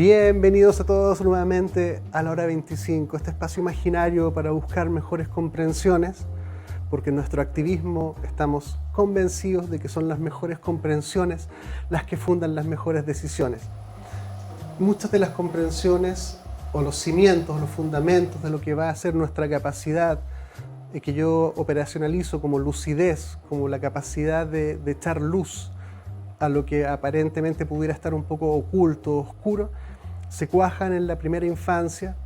Bienvenidos a todos nuevamente a la hora 25, este espacio imaginario para buscar mejores comprensiones, porque en nuestro activismo estamos convencidos de que son las mejores comprensiones las que fundan las mejores decisiones. Muchas de las comprensiones o los cimientos, los fundamentos de lo que va a ser nuestra capacidad, que yo operacionalizo como lucidez, como la capacidad de echar luz a lo que aparentemente pudiera estar un poco oculto, oscuro, se cuajan en la primera infancia,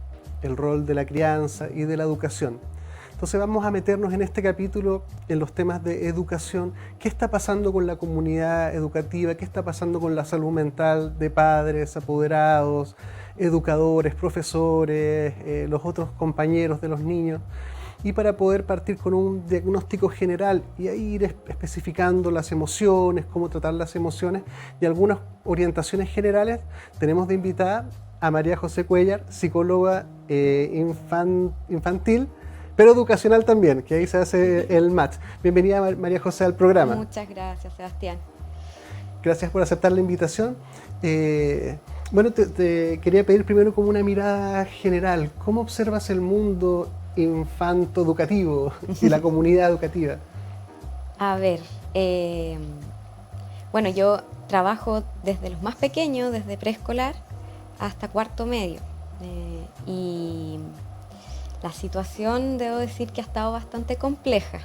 el rol de la crianza y de la educación. Entonces vamos a meternos en este capítulo en los temas de educación. ¿Qué está pasando con la comunidad educativa? ¿Qué está pasando con la salud mental de padres, apoderados, educadores, profesores, los otros compañeros de los niños? Y para poder partir con un diagnóstico general y ahí ir especificando las emociones, cómo tratar las emociones y algunas orientaciones generales, tenemos de invitada a María José Cuéllar, psicóloga infantil, pero educacional también, que ahí se hace el match. Bienvenida María José al programa. Muchas gracias, Sebastián. Gracias por aceptar la invitación. Bueno, te quería pedir primero como una mirada general. ¿Cómo observas el mundo infanto educativo y la comunidad educativa? A ver, bueno, yo trabajo desde los más pequeños, desde preescolar hasta cuarto medio, y la situación, debo decir, que ha estado bastante compleja.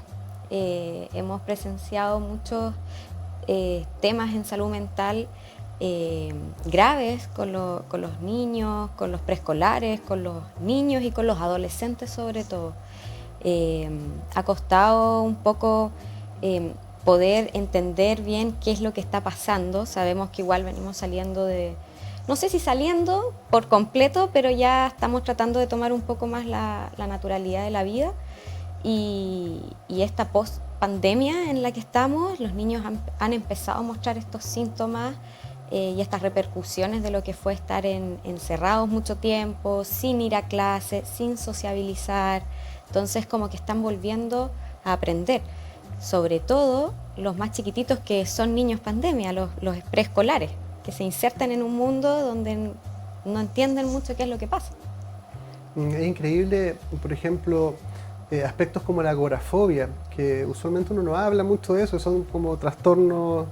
Hemos presenciado muchos temas en salud mental graves con los niños, con los preescolares, con los niños y con los adolescentes sobre todo. Ha costado un poco poder entender bien qué es lo que está pasando. Sabemos que igual venimos saliendo de, no sé si saliendo por completo, pero ya estamos tratando de tomar un poco más la naturalidad de la vida y esta post-pandemia en la que estamos, los niños han empezado a mostrar estos síntomas y estas repercusiones de lo que fue estar encerrados mucho tiempo, sin ir a clase, sin sociabilizar. Entonces como que están volviendo a aprender, sobre todo los más chiquititos que son niños pandemia, los preescolares, que se insertan en un mundo donde no entienden mucho qué es lo que pasa. Es increíble, por ejemplo, aspectos como la agorafobia, que usualmente uno no habla mucho de eso, son como trastornos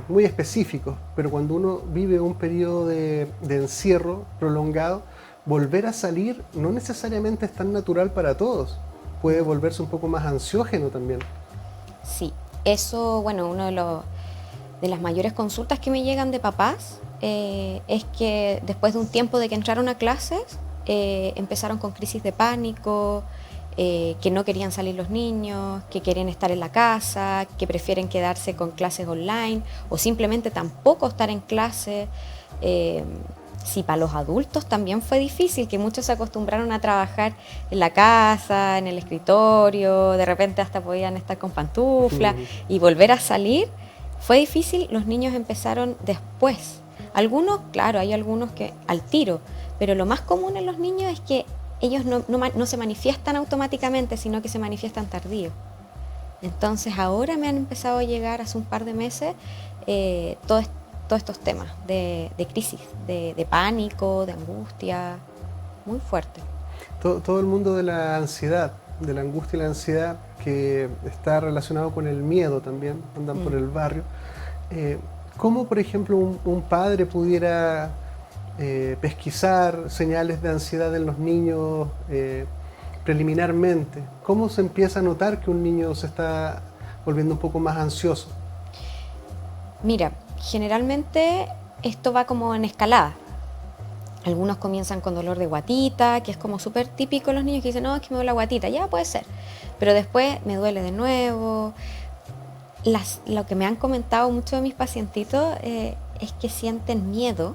muy específicos, pero cuando uno vive un periodo de encierro prolongado, volver a salir no necesariamente es tan natural para todos, puede volverse un poco más ansiógeno también. Sí, eso, bueno, uno de las mayores consultas que me llegan de papás es que después de un tiempo de que entraron a clases, empezaron con crisis de pánico, que no querían salir los niños, que querían estar en la casa, que prefieren quedarse con clases online o simplemente tampoco estar en clase. Sí, para los adultos también fue difícil, que muchos se acostumbraron a trabajar en la casa, en el escritorio, de repente hasta podían estar con pantuflas y volver a salir. Fue difícil, los niños empezaron después. Algunos, claro, hay algunos que al tiro, pero lo más común en los niños es que ellos no se manifiestan automáticamente, sino que se manifiestan tardío. Entonces ahora me han empezado a llegar hace un par de meses todos estos temas de crisis, de pánico, de angustia, muy fuerte. Todo el mundo de la ansiedad, de la angustia y la ansiedad, que está relacionado con el miedo también, andan por el barrio. ¿Cómo, por ejemplo, un padre pudiera pesquisar señales de ansiedad en los niños preliminarmente? ¿Cómo se empieza a notar que un niño se está volviendo un poco más ansioso? Mira, generalmente esto va como en escalada. Algunos comienzan con dolor de guatita, que es como súper típico los niños que dicen, no, es que me duele la guatita, ya puede ser. Pero después me duele de nuevo. Lo que me han comentado muchos de mis pacientitos es que sienten miedo,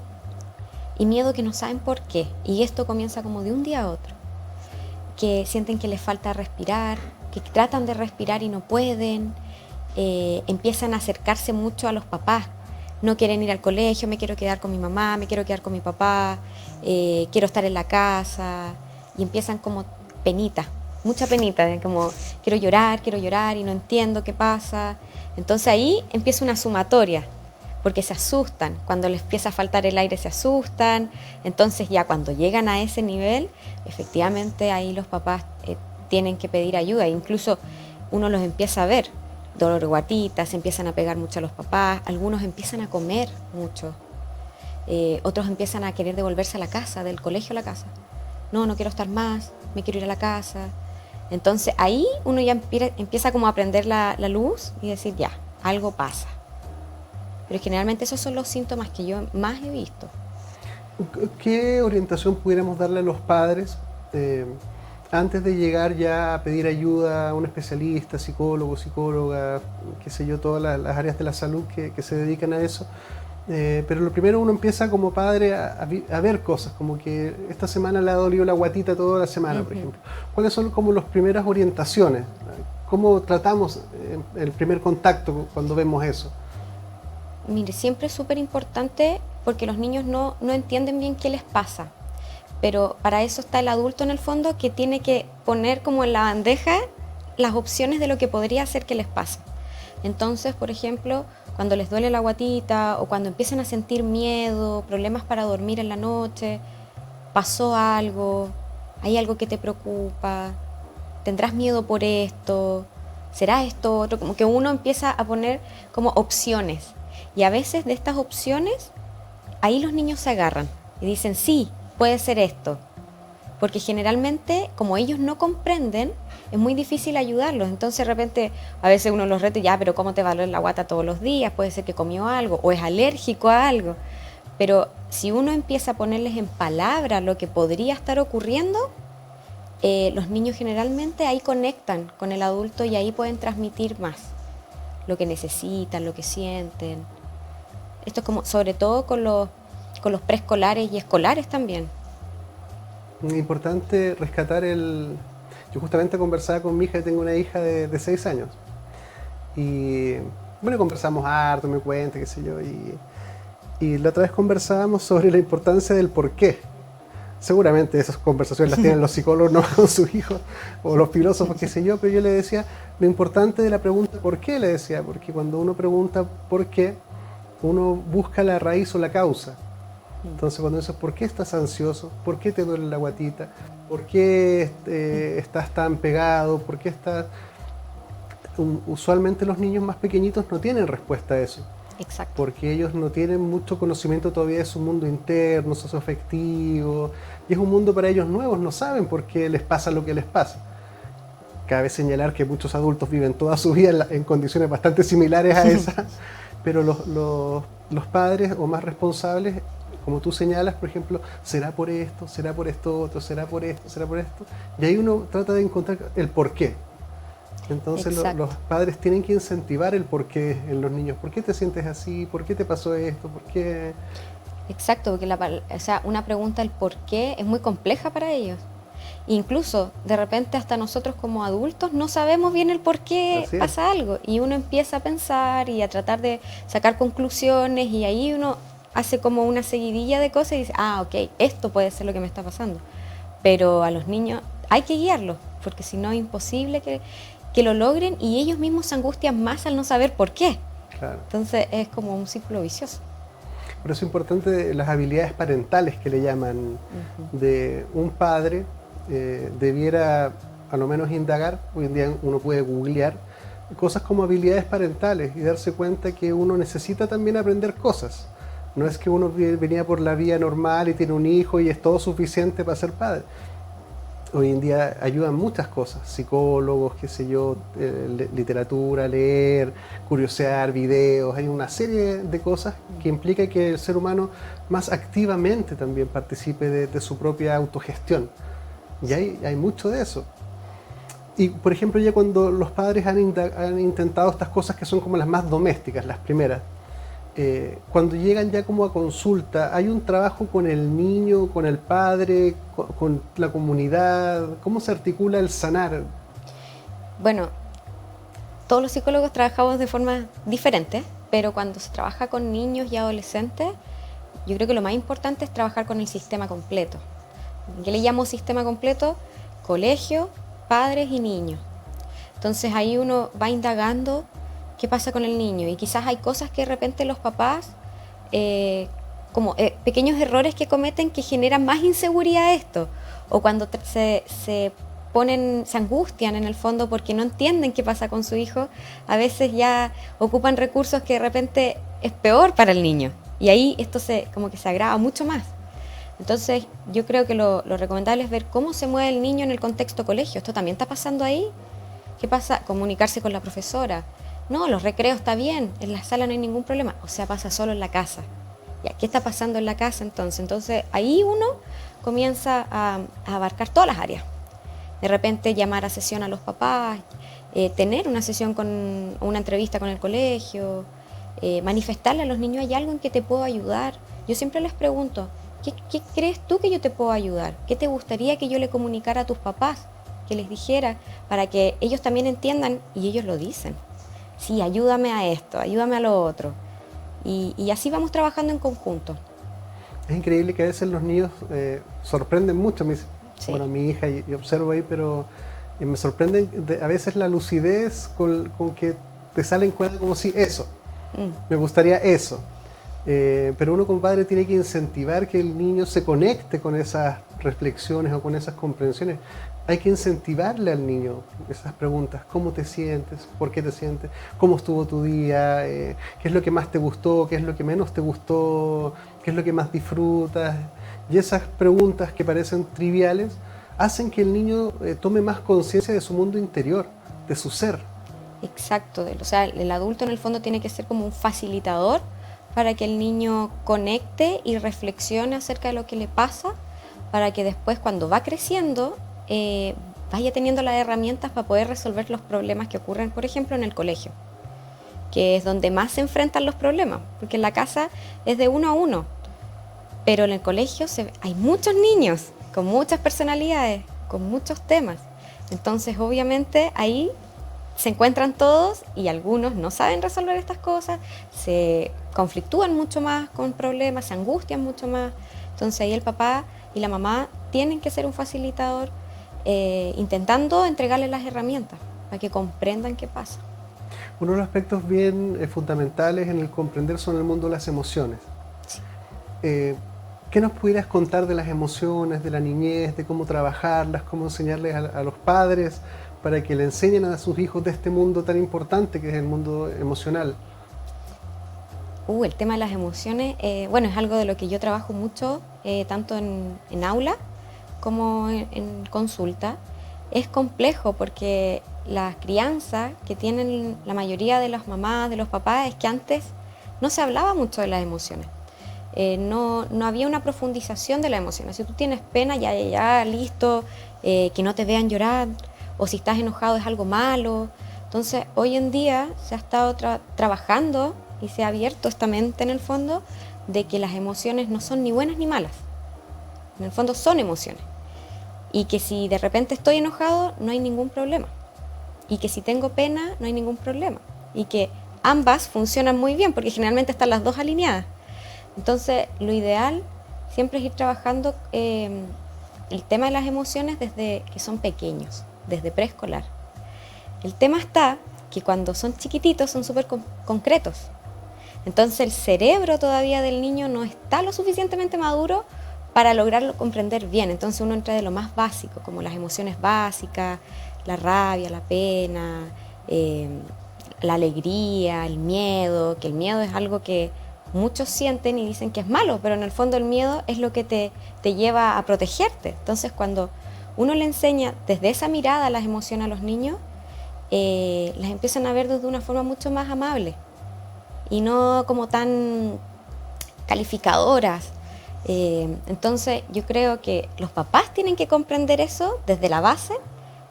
y miedo que no saben por qué. Y esto comienza como de un día a otro. Que sienten que les falta respirar, que tratan de respirar y no pueden. Empiezan a acercarse mucho a los papás. No quieren ir al colegio, me quiero quedar con mi mamá, me quiero quedar con mi papá, quiero estar en la casa. Y empiezan como penita, mucha penita, como quiero llorar y no entiendo qué pasa. Entonces ahí empieza una sumatoria. porque se asustan, cuando les empieza a faltar el aire se asustan, entonces ya cuando llegan a ese nivel, efectivamente ahí los papás tienen que pedir ayuda, incluso uno los empieza a ver, dolor de guatita, se empiezan a pegar mucho a los papás, algunos empiezan a comer mucho, otros empiezan a querer devolverse a la casa, del colegio a la casa, no quiero estar más, me quiero ir a la casa, entonces ahí uno ya empieza como a prender la luz y decir ya, algo pasa. Pero generalmente esos son los síntomas que yo más he visto. ¿Qué orientación pudiéramos darle a los padres antes de llegar ya a pedir ayuda a un especialista, psicólogo, psicóloga, qué sé yo, todas las áreas de la salud que se dedican a eso? Pero lo primero uno empieza como padre a ver cosas, como que esta semana le ha dolido la guatita toda la semana, por ejemplo. ¿Cuáles son como las primeras orientaciones? ¿Cómo tratamos el primer contacto cuando vemos eso? Mire, siempre es súper importante porque los niños no entienden bien qué les pasa, pero para eso está el adulto en el fondo que tiene que poner como en la bandeja las opciones de lo que podría ser que les pase. Entonces, por ejemplo, cuando les duele la guatita o cuando empiezan a sentir miedo, problemas para dormir en la noche, pasó algo, hay algo que te preocupa, tendrás miedo por esto, será esto otro, como que uno empieza a poner como opciones. Y a veces de estas opciones, ahí los niños se agarran y dicen, sí, puede ser esto. Porque generalmente, como ellos no comprenden, es muy difícil ayudarlos. Entonces de repente, a veces uno los reta, ya, pero ¿cómo te va a doler la guata todos los días? Puede ser que comió algo o es alérgico a algo. Pero si uno empieza a ponerles en palabras lo que podría estar ocurriendo, los niños generalmente ahí conectan con el adulto y ahí pueden transmitir más lo que necesitan, lo que sienten. Esto es como, sobre todo con los preescolares y escolares también. Es importante rescatar Yo justamente conversaba con mi hija, tengo una hija de 6 años. Y bueno, conversamos harto, me cuenta, qué sé yo. Y la otra vez conversábamos sobre la importancia del por qué. Seguramente esas conversaciones las tienen los psicólogos, no con sus hijos, o los filósofos, qué sé yo, pero yo le decía lo importante de la pregunta ¿por qué? Le decía, porque cuando uno pregunta ¿por qué? Uno busca la raíz o la causa. Entonces cuando dices ¿por qué estás ansioso? ¿Por qué te duele la guatita? ¿Por qué estás tan pegado? ¿Por qué estás...? Usualmente los niños más pequeñitos no tienen respuesta a eso. Exacto. Porque ellos no tienen mucho conocimiento todavía de su mundo interno, socioafectivo, y es un mundo para ellos nuevos, no saben por qué les pasa lo que les pasa. Cabe señalar que muchos adultos viven toda su vida en condiciones bastante similares a esas, pero los padres o más responsables, como tú señalas, por ejemplo, será por esto otro, será por esto, y ahí uno trata de encontrar el por qué. Entonces los padres tienen que incentivar el por qué en los niños. ¿Por qué te sientes así? ¿Por qué te pasó esto? ¿Por qué? Exacto, porque una pregunta, el por qué, es muy compleja para ellos. Incluso, de repente, hasta nosotros como adultos no sabemos bien el por qué pasa algo. Y uno empieza a pensar y a tratar de sacar conclusiones y ahí uno hace como una seguidilla de cosas y dice, ok, esto puede ser lo que me está pasando. Pero a los niños hay que guiarlos, porque si no es imposible que lo logren y ellos mismos se angustian más al no saber por qué. Claro. Entonces es como un círculo vicioso. Por eso es importante las habilidades parentales que le llaman, de un padre debiera a lo menos indagar. Hoy en día uno puede googlear cosas como habilidades parentales y darse cuenta que uno necesita también aprender cosas. No es que uno venía por la vía normal y tiene un hijo y es todo suficiente para ser padre. Hoy en día ayudan muchas cosas, psicólogos, qué sé yo, literatura, leer, curiosear, videos, hay una serie de cosas que implica que el ser humano más activamente también participe de su propia autogestión. Y hay mucho de eso. Y por ejemplo, ya cuando los padres han intentado estas cosas que son como las más domésticas, las primeras, cuando llegan ya como a consulta, ¿hay un trabajo con el niño, con el padre, con la comunidad? ¿Cómo se articula el sanar? Bueno, todos los psicólogos trabajamos de forma diferente, pero cuando se trabaja con niños y adolescentes, yo creo que lo más importante es trabajar con el sistema completo. ¿Qué le llamo sistema completo? Colegio, padres y niños. Entonces ahí uno va indagando qué pasa con el niño. Y quizás hay cosas que de repente los papás, pequeños errores que cometen que generan más inseguridad a esto. O cuando se angustian en el fondo porque no entienden qué pasa con su hijo, a veces ya ocupan recursos que de repente es peor para el niño. Y ahí esto como que se agrava mucho más. Entonces yo creo que lo recomendable es ver cómo se mueve el niño en el contexto colegio. ¿Esto también está pasando ahí? ¿Qué pasa? Comunicarse con la profesora. No, los recreos está bien, en la sala no hay ningún problema. O sea, pasa solo en la casa. ¿Ya? ¿Qué está pasando en la casa entonces? Entonces ahí uno comienza a abarcar todas las áreas. De repente llamar a sesión a los papás, tener una sesión una entrevista con el colegio, manifestarle a los niños, ¿hay algo en que te puedo ayudar? Yo siempre les pregunto, ¿qué crees tú que yo te puedo ayudar? ¿Qué te gustaría que yo le comunicara a tus papás? Que les dijera, para que ellos también entiendan, y ellos lo dicen. Sí, ayúdame a esto, ayúdame a lo otro. Y así vamos trabajando en conjunto. Es increíble que a veces los niños sorprenden mucho. Sí. Bueno, mi hija, y observo ahí, pero me sorprenden a veces la lucidez con que te salen cuentas como si eso, me gustaría eso. Pero uno como padre tiene que incentivar que el niño se conecte con esas reflexiones o con esas comprensiones. Hay que incentivarle al niño esas preguntas. ¿Cómo te sientes? ¿Por qué te sientes? ¿Cómo estuvo tu día? ¿Qué es lo que más te gustó? ¿Qué es lo que menos te gustó? ¿Qué es lo que más disfrutas? Y esas preguntas que parecen triviales hacen que el niño tome más conciencia de su mundo interior, de su ser. Exacto. O sea, el adulto en el fondo tiene que ser como un facilitador para que el niño conecte y reflexione acerca de lo que le pasa, para que después cuando va creciendo vaya teniendo las herramientas para poder resolver los problemas que ocurren, por ejemplo, en el colegio, que es donde más se enfrentan los problemas, porque en la casa es de uno a uno, pero en el colegio hay muchos niños con muchas personalidades, con muchos temas. Entonces, obviamente, ahí se encuentran todos y algunos no saben resolver estas cosas, se conflictúan mucho más con problemas, se angustian mucho más. Entonces, ahí el papá y la mamá tienen que ser un facilitador, intentando entregarles las herramientas para que comprendan qué pasa. Uno de los aspectos bien fundamentales en el comprender son el mundo de las emociones. Sí. ¿Qué nos pudieras contar de las emociones, de la niñez, de cómo trabajarlas, cómo enseñarles a los padres para que le enseñen a sus hijos de este mundo tan importante que es el mundo emocional? El tema de las emociones, bueno, es algo de lo que yo trabajo mucho, tanto en aula como en consulta. Es complejo porque la crianza que tienen la mayoría de las mamás, de los papás, es que antes no se hablaba mucho de las emociones. No había una profundización de las emociones. Si tú tienes pena, ya, listo, que no te vean llorar, o si estás enojado es algo malo. Entonces, hoy en día se ha estado trabajando y se ha abierto esta mente en el fondo de que las emociones no son ni buenas ni malas. En el fondo son emociones. Y que si de repente estoy enojado, no hay ningún problema. Y que si tengo pena, no hay ningún problema. Y que ambas funcionan muy bien, porque generalmente están las dos alineadas. Entonces, lo ideal siempre es ir trabajando el tema de las emociones desde que son pequeños, desde preescolar. El tema está que cuando son chiquititos son súper concretos. Entonces, el cerebro todavía del niño no está lo suficientemente maduro para lograrlo comprender bien. Entonces uno entra de lo más básico, como las emociones básicas, la rabia, la pena, la alegría, el miedo, que el miedo es algo que muchos sienten y dicen que es malo, pero en el fondo el miedo es lo que te lleva a protegerte. Entonces cuando uno le enseña desde esa mirada las emociones a los niños, las empiezan a ver desde una forma mucho más amable y no como tan calificadoras. Entonces yo creo que los papás tienen que comprender eso desde la base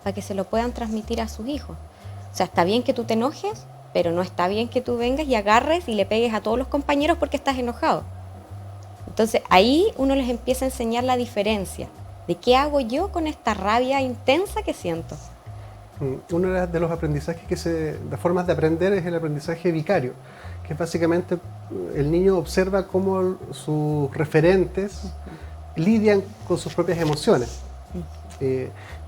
para que se lo puedan transmitir a sus hijos. O sea, está bien que tú te enojes, pero no está bien que tú vengas y agarres y le pegues a todos los compañeros porque estás enojado. Entonces ahí uno les empieza a enseñar la diferencia de qué hago yo con esta rabia intensa que siento. Uno de los aprendizajes de formas de aprender es el aprendizaje vicario, que es básicamente el niño observa cómo sus referentes lidian con sus propias emociones.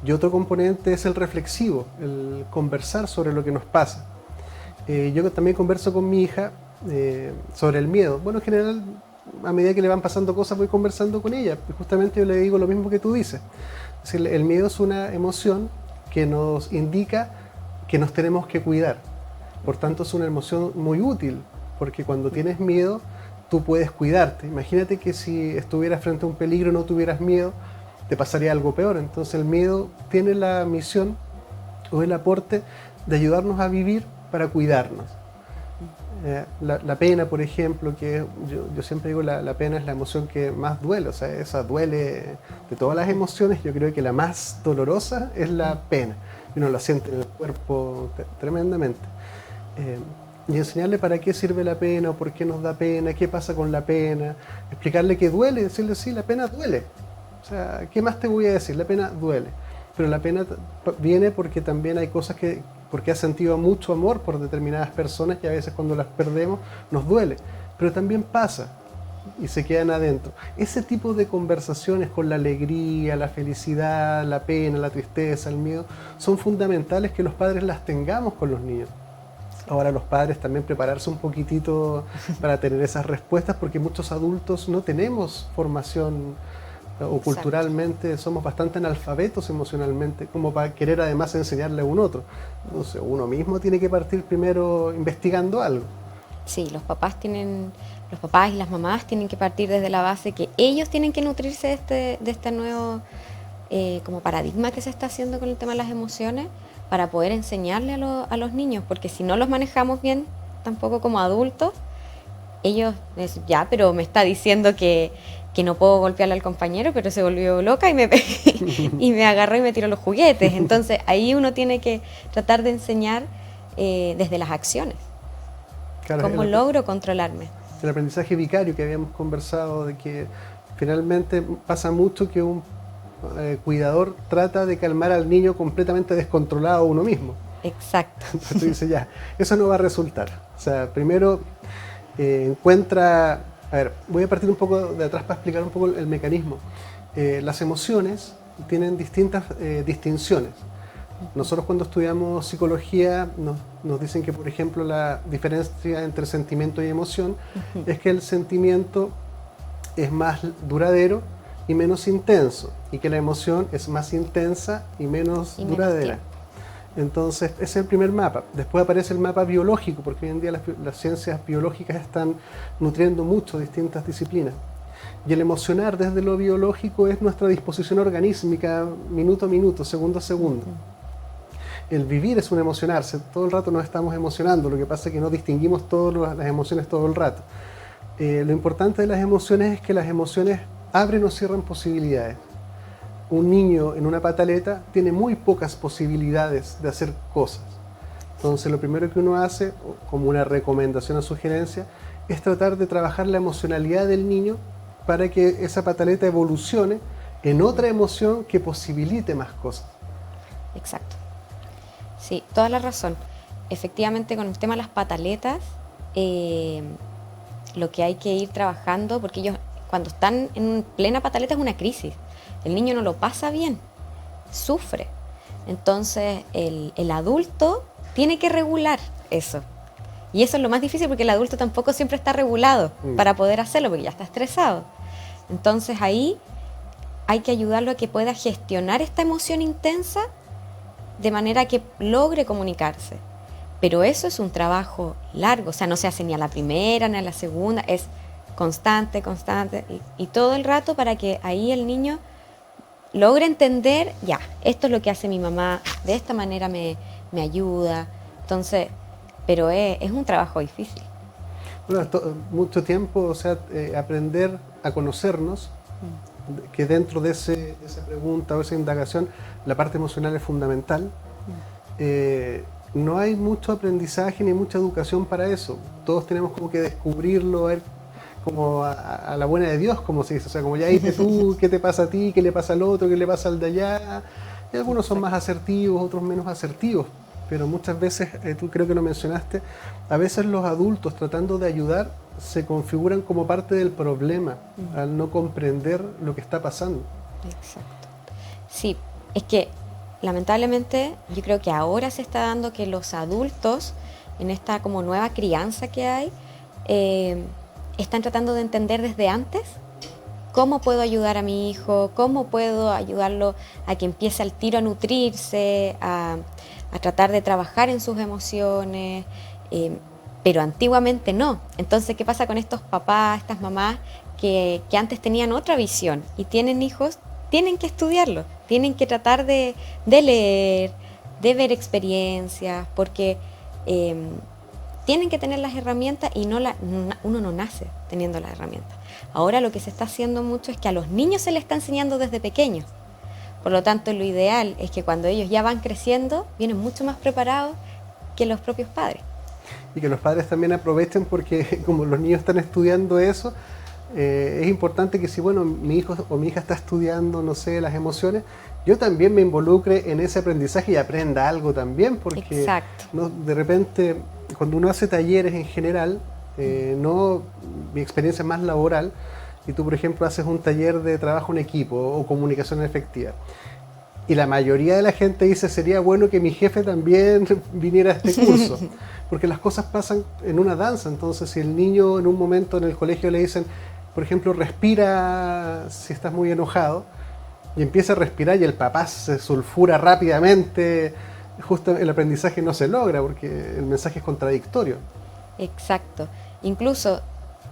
Y otro componente es el reflexivo, el conversar sobre lo que nos pasa. Yo también converso con mi hija sobre el miedo. Bueno, en general, a medida que le van pasando cosas, voy conversando con ella. Justamente yo le digo lo mismo que tú dices. Es decir, el miedo es una emoción que nos indica que nos tenemos que cuidar. Por tanto, es una emoción muy útil, porque cuando tienes miedo, tú puedes cuidarte. Imagínate que si estuvieras frente a un peligro y no tuvieras miedo, te pasaría algo peor. Entonces el miedo tiene la misión o el aporte de ayudarnos a vivir para cuidarnos. La pena, por ejemplo, que yo siempre digo la pena es la emoción que más duele, o sea, esa duele de todas las emociones. Yo creo que la más dolorosa es la pena, y uno la siente en el cuerpo tremendamente. Y enseñarle para qué sirve la pena, o por qué nos da pena, qué pasa con la pena, explicarle que duele, decirle sí, la pena duele. O sea, ¿qué más te voy a decir? La pena duele. Pero la pena viene porque también hay cosas porque has sentido mucho amor por determinadas personas y a veces cuando las perdemos nos duele. Pero también pasa y se quedan adentro. Ese tipo de conversaciones con la alegría, la felicidad, la pena, la tristeza, el miedo, son fundamentales que los padres las tengamos con los niños. Ahora los padres también prepararse un poquitito para tener esas respuestas, porque muchos adultos no tenemos formación o culturalmente somos bastante analfabetos emocionalmente como para querer además enseñarle a un otro. Entonces uno mismo tiene que partir primero investigando algo. Sí, los papás y las mamás tienen que partir desde la base que ellos tienen que nutrirse de este nuevo como paradigma que se está haciendo con el tema de las emociones para poder enseñarle a los niños, porque si no los manejamos bien, tampoco como adultos, ellos dicen, ya, pero me está diciendo que no puedo golpearle al compañero, pero se volvió loca y me agarró y me tiró los juguetes. Entonces ahí uno tiene que tratar de enseñar desde las acciones. Claro, ¿cómo logro controlarme? El aprendizaje vicario que habíamos conversado, de que finalmente pasa mucho que un cuidador trata de calmar al niño completamente descontrolado uno mismo. Exacto. Entonces tú dices, ya, eso no va a resultar. O sea, primero encuentra... A ver, voy a partir un poco de atrás para explicar un poco el mecanismo. Las emociones tienen distintas distinciones. Nosotros cuando estudiamos psicología nos dicen que, por ejemplo, la diferencia entre sentimiento y emoción es que el sentimiento es más duradero y menos intenso, y que la emoción es más intensa y menos duradera. Entonces, ese es el primer mapa. Después aparece el mapa biológico, porque hoy en día las ciencias biológicas están nutriendo mucho distintas disciplinas. Y el emocionar desde lo biológico es nuestra disposición organísmica, minuto a minuto, segundo a segundo. El vivir es un emocionarse, todo el rato nos estamos emocionando, lo que pasa es que no distinguimos todas las emociones todo el rato. Lo importante de las emociones es que las emociones abren o cierran posibilidades. Un niño en una pataleta tiene muy pocas posibilidades de hacer cosas. Entonces lo primero que uno hace, como una recomendación o sugerencia, es tratar de trabajar la emocionalidad del niño para que esa pataleta evolucione en otra emoción que posibilite más cosas. Exacto. Sí, toda la razón. Efectivamente, con el tema de las pataletas, lo que hay que ir trabajando, porque ellos cuando están en plena pataleta es una crisis. El niño no lo pasa bien, sufre. Entonces el adulto tiene que regular eso. Y eso es lo más difícil porque el adulto tampoco siempre está regulado para poder hacerlo, porque ya está estresado. Entonces ahí hay que ayudarlo a que pueda gestionar esta emoción intensa de manera que logre comunicarse. Pero eso es un trabajo largo, o sea, no se hace ni a la primera ni a la segunda, es constante y todo el rato para que ahí el niño logre entender, ya, esto es lo que hace mi mamá, de esta manera me ayuda. Entonces, pero es un trabajo difícil. Bueno, mucho tiempo, o sea, aprender a conocernos, que dentro de esa pregunta o esa indagación, la parte emocional es fundamental. No hay mucho aprendizaje ni mucha educación para eso. Todos tenemos como que descubrirlo, ver como a la buena de Dios, como se dice. O sea, como ya viste tú, qué te pasa a ti, qué le pasa al otro, qué le pasa al de allá. Y algunos son más asertivos, otros menos asertivos. Pero muchas veces, tú creo que lo mencionaste, a veces los adultos tratando de ayudar se configuran como parte del problema al no comprender lo que está pasando. Exacto. Sí, es que lamentablemente yo creo que ahora se está dando que los adultos en esta como nueva crianza que hay, están tratando de entender desde antes cómo puedo ayudar a mi hijo, cómo puedo ayudarlo a que empiece al tiro a nutrirse, a tratar de trabajar en sus emociones, pero antiguamente no. Entonces, ¿qué pasa con estos papás, estas mamás que antes tenían otra visión y tienen hijos? Tienen que estudiarlo, tienen que tratar de leer, de ver experiencias, porque tienen que tener las herramientas y uno no nace teniendo las herramientas. Ahora lo que se está haciendo mucho es que a los niños se les está enseñando desde pequeños. Por lo tanto, lo ideal es que cuando ellos ya van creciendo, vienen mucho más preparados que los propios padres. Y que los padres también aprovechen porque como los niños están estudiando eso, es importante que si, bueno, mi hijo o mi hija está estudiando, no sé, las emociones, yo también me involucre en ese aprendizaje y aprenda algo también, porque ¿no? De repente, cuando uno hace talleres en general, mi experiencia es más laboral, y tú, por ejemplo, haces un taller de trabajo en equipo o comunicación efectiva, y la mayoría de la gente dice, sería bueno que mi jefe también viniera a este curso, porque las cosas pasan en una danza. Entonces, si el niño en un momento en el colegio le dicen, por ejemplo, respira si estás muy enojado, y empieza a respirar y el papá se sulfura rápidamente, justo el aprendizaje no se logra porque el mensaje es contradictorio. Exacto. Incluso,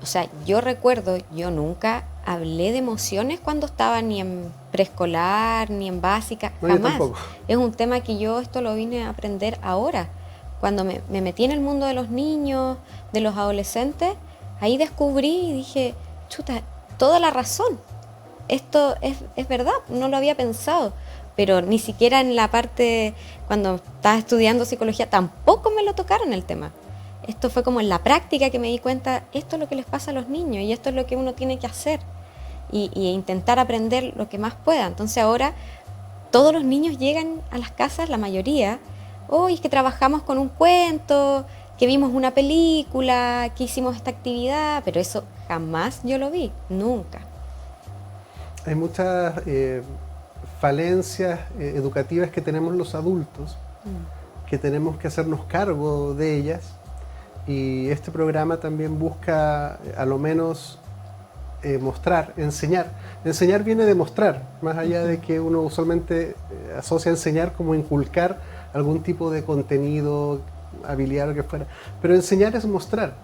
o sea, yo recuerdo, yo nunca hablé de emociones cuando estaba ni en preescolar, ni en básica, no, jamás. Es un tema que yo esto lo vine a aprender ahora. Cuando me metí en el mundo de los niños, de los adolescentes, ahí descubrí y dije, chuta, toda la razón. Esto es verdad, no lo había pensado, pero ni siquiera en la parte, cuando estaba estudiando psicología, tampoco me lo tocaron el tema. Esto fue como en la práctica que me di cuenta, esto es lo que les pasa a los niños y esto es lo que uno tiene que hacer y intentar aprender lo que más pueda. Entonces ahora todos los niños llegan a las casas, la mayoría, hoy es que trabajamos con un cuento, que vimos una película, que hicimos esta actividad, pero eso jamás yo lo vi, nunca. Hay muchas falencias educativas que tenemos los adultos, que tenemos que hacernos cargo de ellas, y este programa también busca a lo menos mostrar, enseñar. Enseñar viene de mostrar, más allá de que uno usualmente asocia enseñar como inculcar algún tipo de contenido, habilidad, lo que fuera, pero enseñar es mostrar,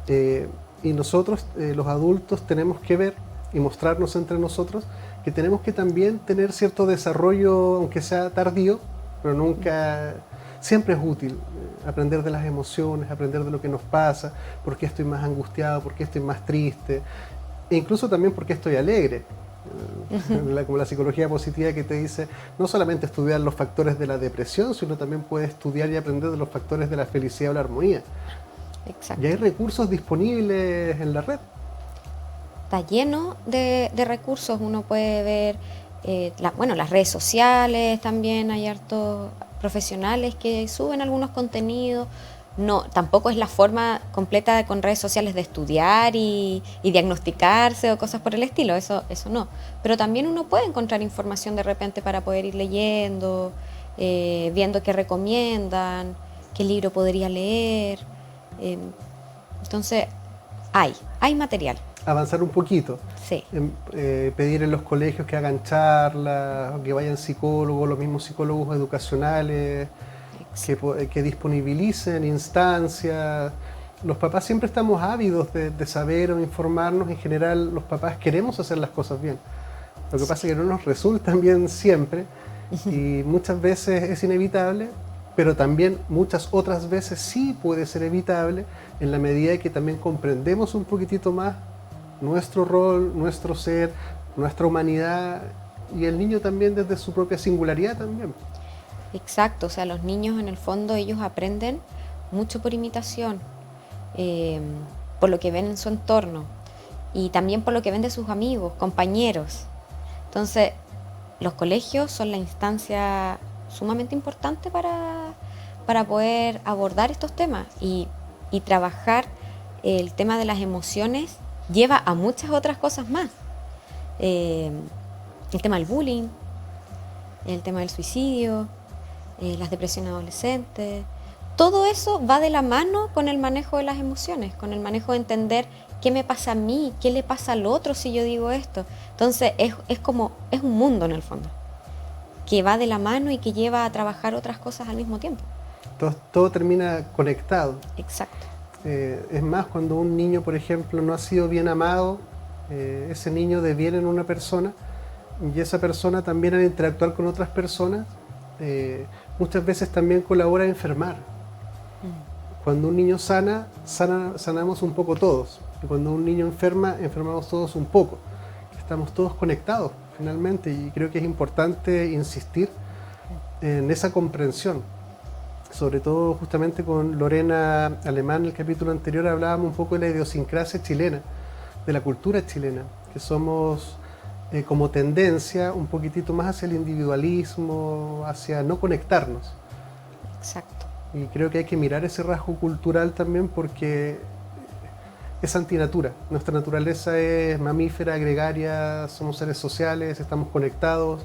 y nosotros los adultos tenemos que ver y mostrarnos entre nosotros que tenemos que también tener cierto desarrollo, aunque sea tardío, pero nunca, siempre es útil aprender de las emociones, aprender de lo que nos pasa, por qué estoy más angustiado, por qué estoy más triste, e incluso también por qué estoy alegre. Como la psicología positiva que te dice, no solamente estudiar los factores de la depresión, sino también puedes estudiar y aprender de los factores de la felicidad o la armonía. Exacto. Y hay recursos disponibles en la red. Está lleno de recursos, uno puede ver, las redes sociales también, hay hartos profesionales que suben algunos contenidos. No, tampoco es la forma completa con redes sociales de estudiar y diagnosticarse o cosas por el estilo, eso no. Pero también uno puede encontrar información de repente para poder ir leyendo, viendo qué recomiendan, qué libro podría leer. Entonces, hay material. Avanzar un poquito. Sí. Pedir en los colegios que hagan charlas, que vayan psicólogos, los mismos psicólogos educacionales, que disponibilicen instancias. Los papás siempre estamos ávidos de saber o informarnos. En general, los papás queremos hacer las cosas bien. Lo que pasa es que no nos resultan bien siempre y muchas veces es inevitable, pero también muchas otras veces sí puede ser evitable en la medida de que también comprendemos un poquitito más nuestro rol, nuestro ser, nuestra humanidad, y el niño también desde su propia singularidad también. Exacto, o sea, los niños en el fondo ellos aprenden mucho por imitación, por lo que ven en su entorno y también por lo que ven de sus amigos, compañeros. Entonces, los colegios son la instancia sumamente importante para poder abordar estos temas y trabajar el tema de las emociones lleva a muchas otras cosas más. El tema del bullying, el tema del suicidio, las depresiones adolescentes, todo eso va de la mano con el manejo de las emociones, con el manejo de entender qué me pasa a mí, qué le pasa al otro si yo digo esto. Entonces es un mundo en el fondo, que va de la mano y que lleva a trabajar otras cosas al mismo tiempo. Todo termina conectado. Exacto. Es más, cuando un niño, por ejemplo, no ha sido bien amado, ese niño deviene en una persona, y esa persona también, al interactuar con otras personas, muchas veces también colabora a enfermar. Cuando un niño sanamos un poco todos. Y cuando un niño enferma, enfermamos todos un poco. Estamos todos conectados finalmente, y creo que es importante insistir en esa comprensión. Sobre todo justamente con Lorena Alemán, en el capítulo anterior hablábamos un poco de la idiosincrasia chilena, de la cultura chilena, que somos como tendencia un poquitito más hacia el individualismo, hacia no conectarnos. Exacto. Y creo que hay que mirar ese rasgo cultural también, porque es antinatura. Nuestra naturaleza es mamífera, gregaria, somos seres sociales, estamos conectados.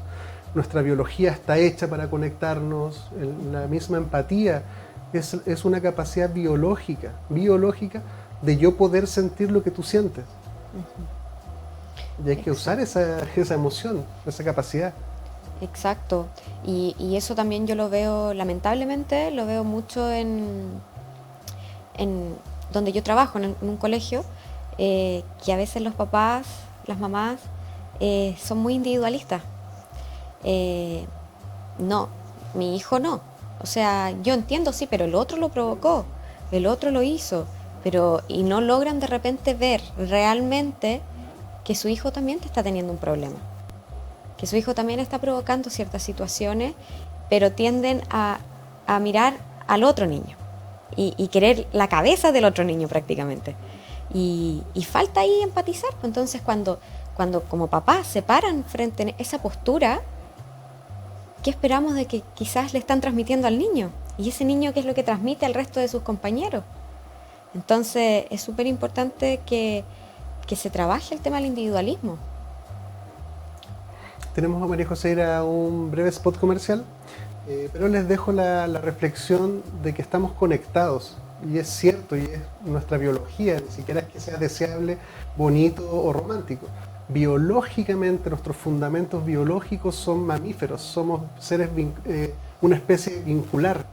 Nuestra biología está hecha para conectarnos. La misma empatía es una capacidad biológica de yo poder sentir lo que tú sientes. Y hay que usar esa emoción, esa capacidad. Exacto. Y eso también yo lo veo, lamentablemente, lo veo mucho en donde yo trabajo, en un colegio, que a veces los papás, las mamás, son muy individualistas. No, mi hijo no. O sea, yo entiendo, sí, pero el otro lo provocó, el otro lo hizo, y no logran de repente ver realmente que su hijo también está teniendo un problema, que su hijo también está provocando ciertas situaciones, pero tienden a mirar al otro niño y querer la cabeza del otro niño prácticamente. Y falta ahí empatizar. Entonces cuando como papás se paran frente a esa postura, ¿qué esperamos de que quizás le están transmitiendo al niño? Y ese niño, ¿qué es lo que transmite al resto de sus compañeros? Entonces es súper importante que se trabaje el tema del individualismo. Tenemos a María José ir a un breve spot comercial, pero les dejo la reflexión de que estamos conectados. Y es cierto, y es nuestra biología, ni siquiera es que sea deseable, bonito o romántico. Biológicamente, nuestros fundamentos biológicos son mamíferos, somos seres, una especie vincular.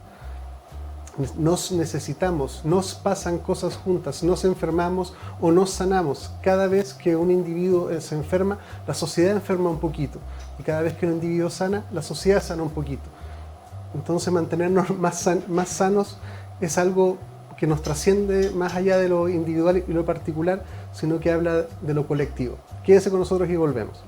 Nos necesitamos, nos pasan cosas juntas, nos enfermamos o nos sanamos. Cada vez que un individuo se enferma, la sociedad enferma un poquito. Y cada vez que un individuo sana, la sociedad sana un poquito. Entonces mantenernos más sanos es algo que nos trasciende más allá de lo individual y lo particular, sino que habla de lo colectivo. Quédese con nosotros y volvemos.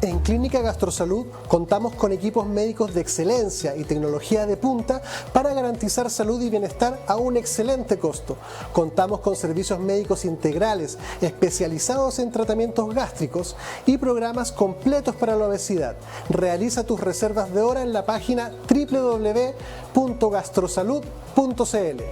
En Clínica Gastrosalud contamos con equipos médicos de excelencia y tecnología de punta para garantizar salud y bienestar a un excelente costo. Contamos con servicios médicos integrales especializados en tratamientos gástricos y programas completos para la obesidad. Realiza tus reservas de hora en la página www.gastrosalud.cl.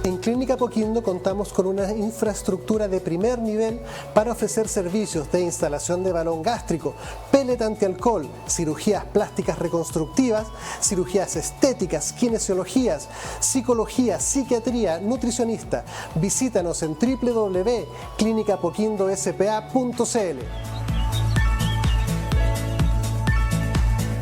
En Clínica Apoquindo contamos con una infraestructura de primer nivel para ofrecer servicios de instalación de balón gástrico, pellet antialcohol, cirugías plásticas reconstructivas, cirugías estéticas, kinesiologías, psicología, psiquiatría, nutricionista. Visítanos en www.clinicapoquindospa.cl.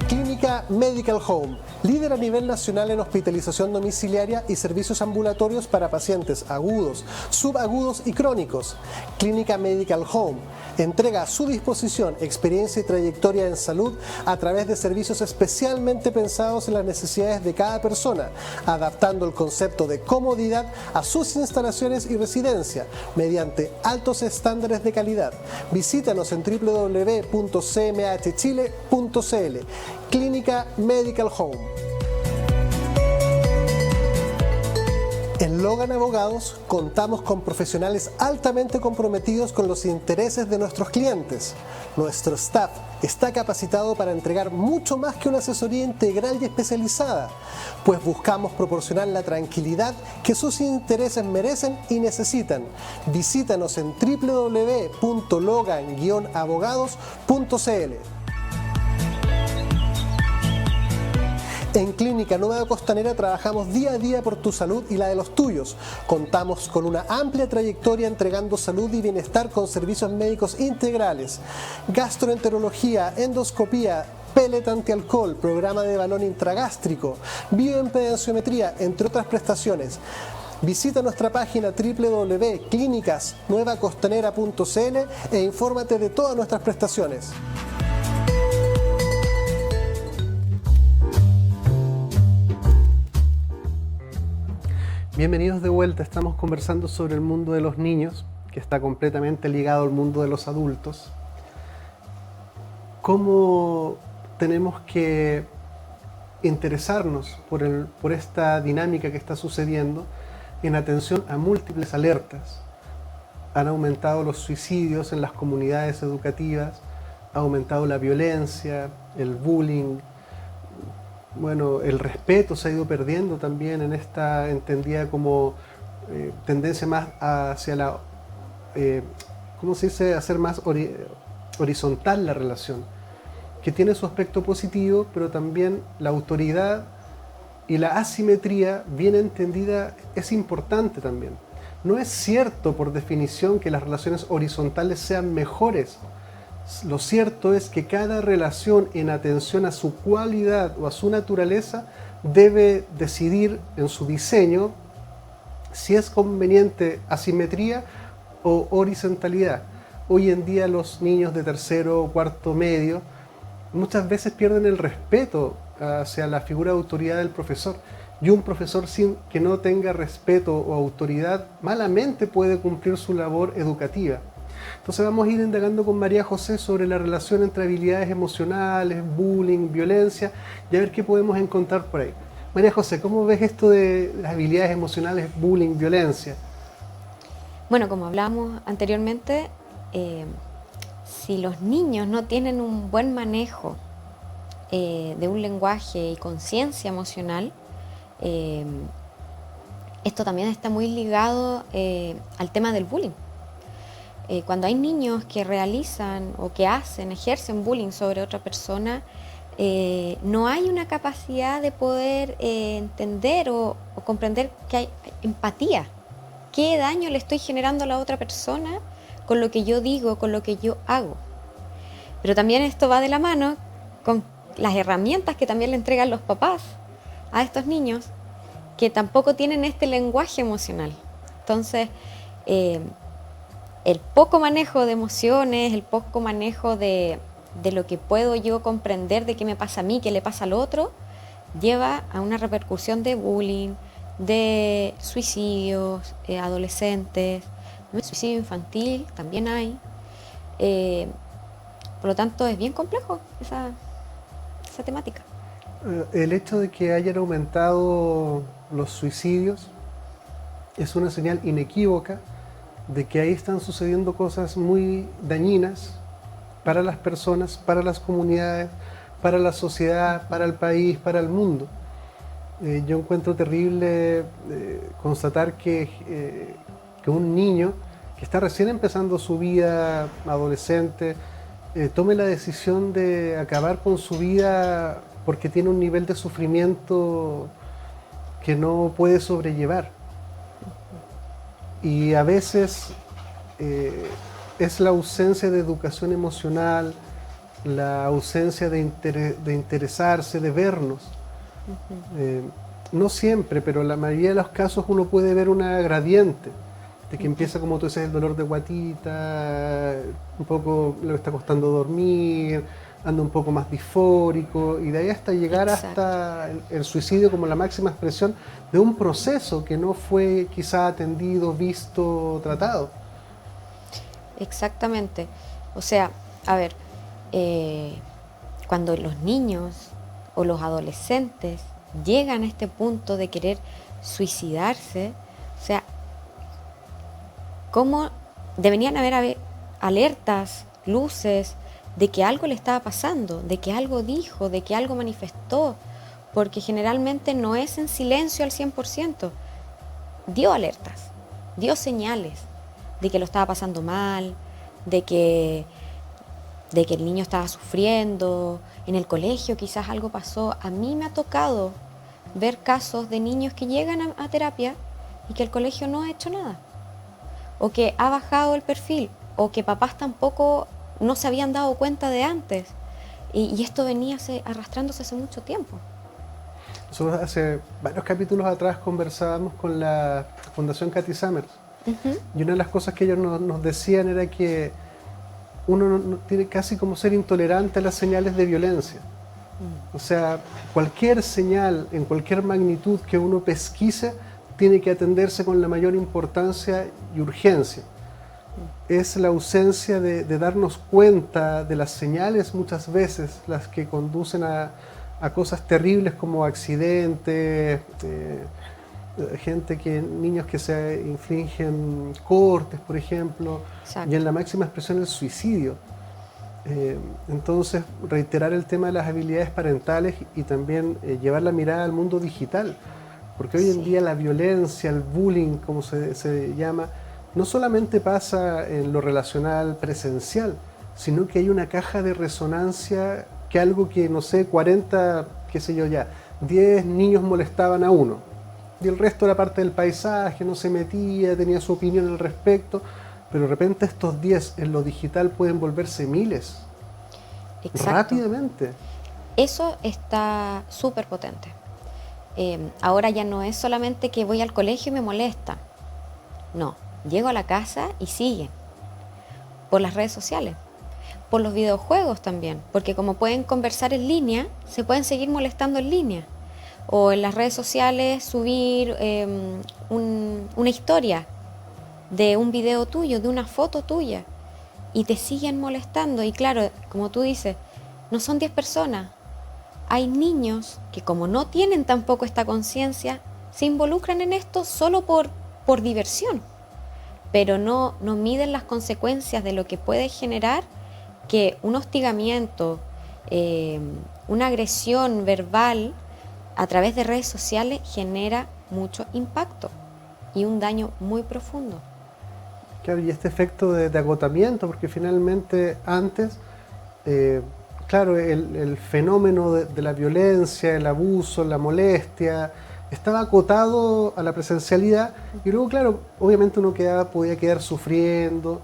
Clínica Medical Home, líder a nivel nacional en hospitalización domiciliaria y servicios ambulatorios para pacientes agudos, subagudos y crónicos. Clínica Medical Home entrega a su disposición experiencia y trayectoria en salud a través de servicios especialmente pensados en las necesidades de cada persona, adaptando el concepto de comodidad a sus instalaciones y residencia mediante altos estándares de calidad. Visítanos en www.cmhchile.cl. Clínica Medical Home. En Logan Abogados contamos con profesionales altamente comprometidos con los intereses de nuestros clientes. Nuestro staff está capacitado para entregar mucho más que una asesoría integral y especializada, pues buscamos proporcionar la tranquilidad que sus intereses merecen y necesitan. Visítanos en www.logan-abogados.cl. En Clínica Nueva Costanera trabajamos día a día por tu salud y la de los tuyos. Contamos con una amplia trayectoria entregando salud y bienestar con servicios médicos integrales, gastroenterología, endoscopía, pellet antialcohol, programa de balón intragástrico, bioimpedenciometría, entre otras prestaciones. Visita nuestra página www.clinicasnuevacostanera.cl e infórmate de todas nuestras prestaciones. Bienvenidos de vuelta, estamos conversando sobre el mundo de los niños, que está completamente ligado al mundo de los adultos. ¿Cómo tenemos que interesarnos por esta dinámica que está sucediendo en atención a múltiples alertas? Han aumentado los suicidios en las comunidades educativas, ha aumentado la violencia, el bullying. Bueno, el respeto se ha ido perdiendo también en esta entendida como tendencia más hacia la, ¿cómo se dice?, hacer más horizontal la relación, que tiene su aspecto positivo, pero también la autoridad y la asimetría bien entendida es importante también. No es cierto por definición que las relaciones horizontales sean mejores. Lo cierto es que cada relación en atención a su cualidad o a su naturaleza debe decidir en su diseño si es conveniente asimetría o horizontalidad. Hoy en día los niños de tercero o cuarto medio muchas veces pierden el respeto hacia la figura de autoridad del profesor. Y un profesor sin que no tenga respeto o autoridad malamente puede cumplir su labor educativa. Entonces vamos a ir indagando con María José sobre la relación entre habilidades emocionales, bullying, violencia y a ver qué podemos encontrar por ahí. María José, ¿cómo ves esto de las habilidades emocionales, bullying, violencia? Bueno, como hablábamos anteriormente, si los niños no tienen un buen manejo de un lenguaje y conciencia emocional, esto también está muy ligado al tema del bullying. Cuando hay niños que realizan o que ejercen bullying sobre otra persona, no hay una capacidad de poder entender o comprender que hay empatía. ¿Qué daño le estoy generando a la otra persona con lo que yo digo, con lo que yo hago? Pero también esto va de la mano con las herramientas que también le entregan los papás a estos niños que tampoco tienen este lenguaje emocional. Entonces, el poco manejo de emociones, el poco manejo de lo que puedo yo comprender de qué me pasa a mí, qué le pasa al otro, lleva a una repercusión de bullying, de suicidios adolescentes, suicidio infantil también hay. Por lo tanto, es bien complejo esa temática. El hecho de que hayan aumentado los suicidios es una señal inequívoca de que ahí están sucediendo cosas muy dañinas para las personas, para las comunidades, para la sociedad, para el país, para el mundo. Yo encuentro terrible constatar que un niño que está recién empezando su vida adolescente tome la decisión de acabar con su vida porque tiene un nivel de sufrimiento que no puede sobrellevar. Y a veces es la ausencia de educación emocional, la ausencia de interesarse, de vernos. No siempre, pero en la mayoría de los casos uno puede ver una gradiente, de que empieza, como tú dices, el dolor de guatita, un poco le está costando dormir, anda un poco más disfórico, y de ahí hasta llegar hasta el suicidio como la máxima expresión de un proceso que no fue quizá atendido, visto, tratado. Exactamente. O sea, a ver, cuando los niños o los adolescentes llegan a este punto de querer suicidarse, O sea, cómo deberían haber alertas, luces, de que algo le estaba pasando, de que algo dijo, de que algo manifestó, porque generalmente no es en silencio al 100%. Dio alertas, dio señales de que lo estaba pasando mal, de que el niño estaba sufriendo, en el colegio quizás algo pasó. A mí me ha tocado ver casos de niños que llegan a terapia y que el colegio no ha hecho nada, o que ha bajado el perfil, o que papás tampoco no se habían dado cuenta de antes, y esto venía arrastrándose hace mucho tiempo. Nosotros hace varios capítulos atrás conversábamos con la Fundación Cathy Summers, y una de las cosas que ellos nos decían era que uno no tiene casi como ser intolerante a las señales de violencia. O sea, cualquier señal en cualquier magnitud que uno pesquise tiene que atenderse con la mayor importancia y urgencia. Es la ausencia de darnos cuenta de las señales muchas veces las que conducen a cosas terribles como accidentes, niños que se infligen cortes, por ejemplo. Exacto. Y en la máxima expresión el suicidio. Entonces, reiterar el tema de las habilidades parentales y también llevar la mirada al mundo digital, porque hoy en día la violencia, el bullying, como se llama, no solamente pasa en lo relacional presencial, sino que hay una caja de resonancia que algo que, no sé, 40, qué sé yo ya, 10 niños molestaban a uno, y el resto era parte del paisaje, no se metía, tenía su opinión al respecto, pero de repente estos 10 en lo digital pueden volverse miles. Exacto. Rápidamente. Eso está súper potente. Ahora ya no es solamente que voy al colegio y me molesta. No, llego a la casa y siguen. Por las redes sociales, por los videojuegos también, porque como pueden conversar en línea, se pueden seguir molestando en línea. O en las redes sociales subir una historia de un video tuyo, de una foto tuya, y te siguen molestando. Y claro, como tú dices, no son 10 personas. Hay niños que, como no tienen tampoco esta conciencia, se involucran en esto solo por diversión, pero no miden las consecuencias de lo que puede generar que un hostigamiento, una agresión verbal a través de redes sociales genera mucho impacto y un daño muy profundo. Claro, y este efecto de agotamiento, porque finalmente antes, claro, el fenómeno de la violencia, el abuso, la molestia, estaba acotado a la presencialidad, y luego, claro, obviamente uno podía quedar sufriendo,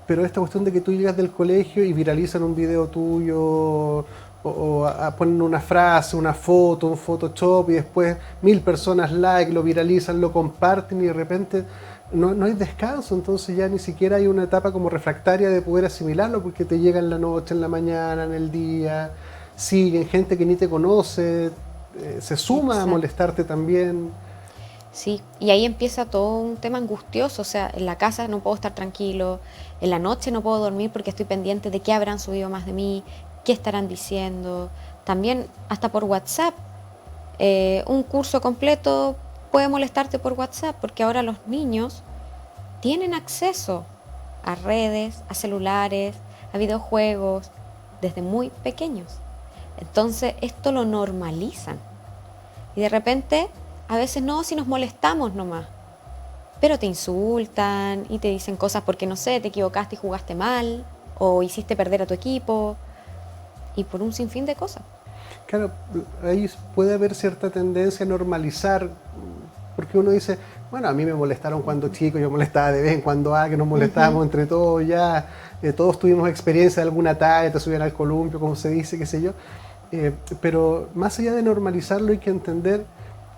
pero esta cuestión de que tú llegas del colegio y viralizan un video tuyo, o ponen una frase, una foto, un Photoshop, y después 1000 personas like, lo viralizan, lo comparten, y de repente no hay descanso. Entonces ya ni siquiera hay una etapa como refractaria de poder asimilarlo, porque te llega en la noche, en la mañana, en el día, siguen gente que ni te conoce, se suma. Exacto. A molestarte también. Sí, y ahí empieza todo un tema angustioso. O sea, en la casa no puedo estar tranquilo, en la noche no puedo dormir porque estoy pendiente de qué habrán subido más de mí, qué estarán diciendo. También hasta por WhatsApp, un curso completo puede molestarte por WhatsApp, porque ahora los niños tienen acceso a redes, a celulares, a videojuegos, desde muy pequeños. Entonces esto lo normalizan. Y de repente, a veces no, si nos molestamos nomás, pero te insultan y te dicen cosas porque, no sé, te equivocaste y jugaste mal, o hiciste perder a tu equipo, y por un sinfín de cosas. Claro, ahí puede haber cierta tendencia a normalizar, porque uno dice, bueno, a mí me molestaron cuando chico, yo molestaba de vez en cuando, que nos molestábamos entre todos ya, todos tuvimos experiencia de alguna talla, te subían al columpio, como se dice, qué sé yo, pero más allá de normalizarlo hay que entender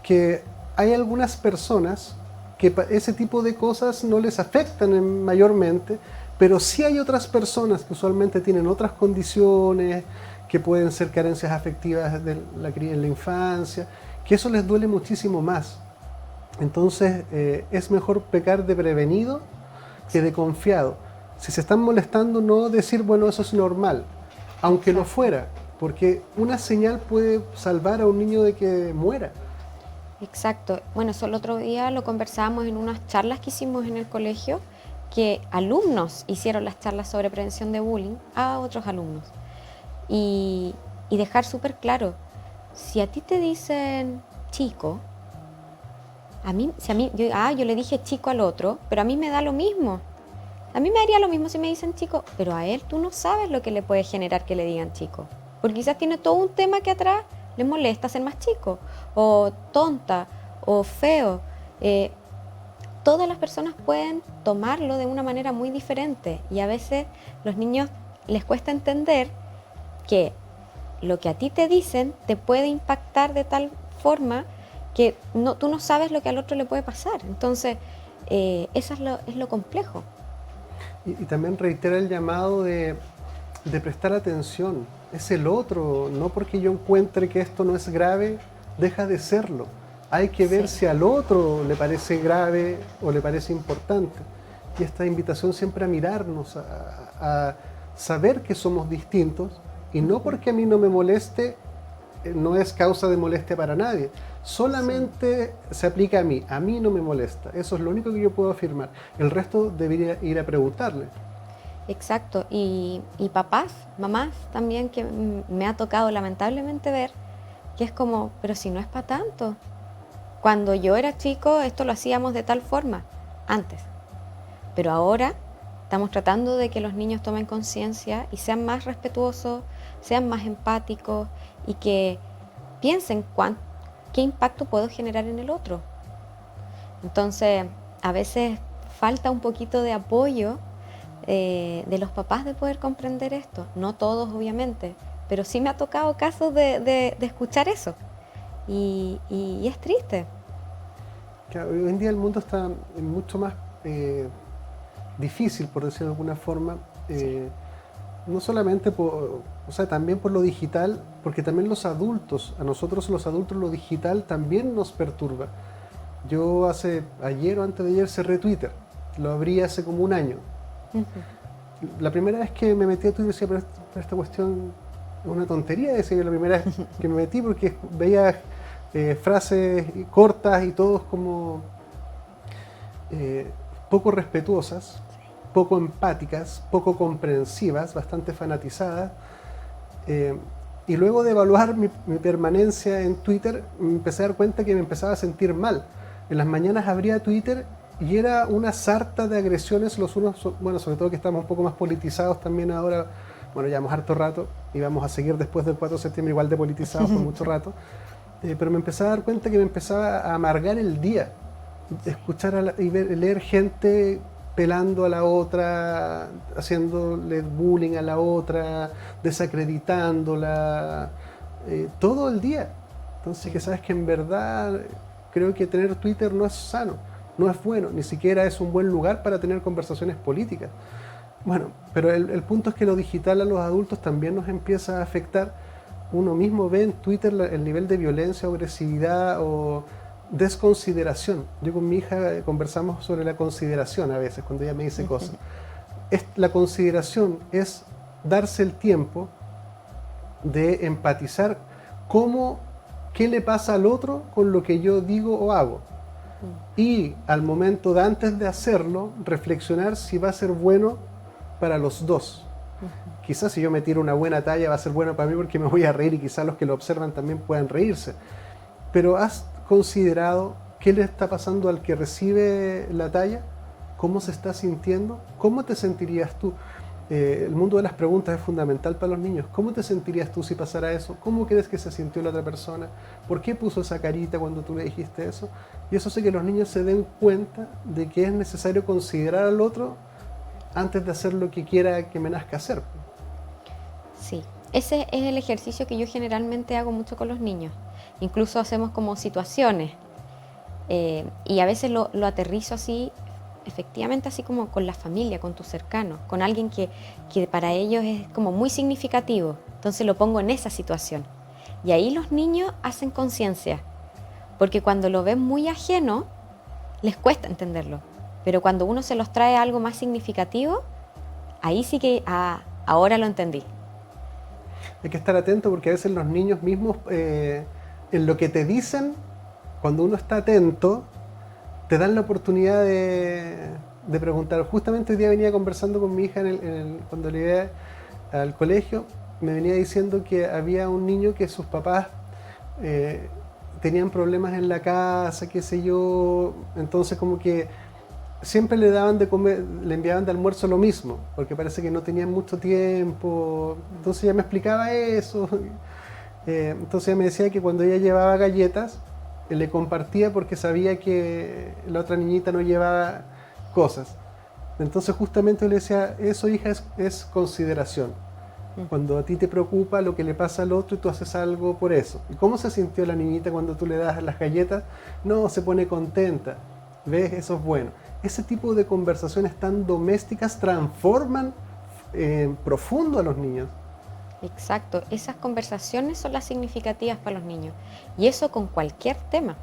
que hay algunas personas que ese tipo de cosas no les afectan mayormente, pero sí hay otras personas que usualmente tienen otras condiciones, que pueden ser carencias afectivas en la infancia, que eso les duele muchísimo más. Entonces es mejor pecar de prevenido que de confiado. Si se están molestando, no decir, bueno, eso es normal, aunque lo fuera, porque una señal puede salvar a un niño de que muera. Exacto. Bueno, eso el otro día lo conversábamos en unas charlas que hicimos en el colegio, que alumnos hicieron las charlas sobre prevención de bullying a otros alumnos. Y dejar súper claro, si a ti te dicen chico, yo le dije chico al otro, pero a mí me da lo mismo. A mí me daría lo mismo si me dicen chico, pero a él tú no sabes lo que le puede generar que le digan chico. Porque quizás tiene todo un tema que atrás le molesta ser más chico, o tonta, o feo. Todas las personas pueden tomarlo de una manera muy diferente y a veces los niños les cuesta entender que lo que a ti te dicen te puede impactar de tal forma que tú no sabes lo que al otro le puede pasar. Entonces, eso es lo complejo. Y también reitera el llamado de prestar atención. Es el otro, no porque yo encuentre que esto no es grave, deja de serlo. Hay que ver si al otro le parece grave o le parece importante. Y esta invitación siempre a mirarnos, a saber que somos distintos, y no porque a mí no me moleste, no es causa de molestia para nadie. Solamente se aplica a mí no me molesta. Eso es lo único que yo puedo afirmar. El resto debería ir a preguntarle. Exacto, y papás, mamás también, que me ha tocado lamentablemente ver, que es como, pero si no es para tanto. Cuando yo era chico esto lo hacíamos de tal forma, antes. Pero ahora estamos tratando de que los niños tomen conciencia y sean más respetuosos, sean más empáticos y que piensen qué impacto puedo generar en el otro. Entonces, a veces falta un poquito de apoyo de los papás de poder comprender esto. No todos, obviamente, pero sí me ha tocado casos de escuchar eso. Y es triste. Claro, hoy en día el mundo está mucho más difícil, por decirlo de alguna forma. No solamente también por lo digital, porque también los adultos, a nosotros los adultos lo digital también nos perturba. Yo ayer o antes de ayer cerré Twitter, lo abrí hace como un año. La primera vez que me metí a Twitter decía, pero esta cuestión es una tontería, decía yo la primera vez que me metí, porque veía frases cortas y todos como poco respetuosas, poco empáticas, poco comprensivas, bastante fanatizadas. Y luego de evaluar mi permanencia en Twitter, me empecé a dar cuenta que me empezaba a sentir mal. En las mañanas abría Twitter y era una sarta de agresiones los unos, bueno, sobre todo que estamos un poco más politizados también ahora, bueno, llevamos harto rato y vamos a seguir después del 4 de septiembre igual de politizados por mucho rato, pero me empecé a dar cuenta que me empezaba a amargar el día, escuchar y leer gente pelando a la otra, haciéndole bullying a la otra, desacreditándola, todo el día. Entonces, que sabes que en verdad creo que tener Twitter no es sano, no es bueno, ni siquiera es un buen lugar para tener conversaciones políticas. Bueno, pero el punto es que lo digital a los adultos también nos empieza a afectar. Uno mismo ve en Twitter el nivel de violencia, agresividad o desconsideración. Yo con mi hija conversamos sobre la consideración a veces, cuando ella me dice cosas. La consideración es darse el tiempo de empatizar qué le pasa al otro con lo que yo digo o hago. Y al momento de antes de hacerlo, reflexionar si va a ser bueno para los dos. Quizás si yo me tiro una buena talla va a ser bueno para mí porque me voy a reír y quizás los que lo observan también puedan reírse. Pero ¿has considerado qué le está pasando al que recibe la talla? ¿Cómo se está sintiendo? ¿Cómo te sentirías tú? El mundo de las preguntas es fundamental para los niños. ¿Cómo te sentirías tú si pasara eso? ¿Cómo crees que se sintió la otra persona? ¿Por qué puso esa carita cuando tú le dijiste eso? Y eso hace que los niños se den cuenta de que es necesario considerar al otro antes de hacer lo que quiera que me nazca hacer. Sí, ese es el ejercicio que yo generalmente hago mucho con los niños. Incluso hacemos como situaciones y a veces lo aterrizo así, efectivamente así como con la familia, con tus cercanos, con alguien que para ellos es como muy significativo. Entonces lo pongo en esa situación. Y ahí los niños hacen conciencia, porque cuando lo ven muy ajeno, les cuesta entenderlo. Pero cuando uno se los trae a algo más significativo, ahí sí que ahora lo entendí. Hay que estar atento porque a veces los niños mismos, en lo que te dicen, cuando uno está atento, te dan la oportunidad de preguntar. Justamente hoy día venía conversando con mi hija cuando le iba al colegio, me venía diciendo que había un niño que sus papás tenían problemas en la casa, qué sé yo, entonces como que siempre le daban de comer, le enviaban de almuerzo lo mismo, porque parece que no tenían mucho tiempo, entonces ella me explicaba eso, entonces ella me decía que cuando ella llevaba galletas, le compartía porque sabía que la otra niñita no llevaba cosas. Entonces justamente le decía, eso hija es consideración. Cuando a ti te preocupa lo que le pasa al otro y tú haces algo por eso. ¿Y cómo se sintió la niñita cuando tú le das las galletas? No, se pone contenta. ¿Ves? Eso es bueno. Ese tipo de conversaciones tan domésticas transforman profundo a los niños. Exacto, esas conversaciones son las significativas para los niños. Y eso con cualquier tema.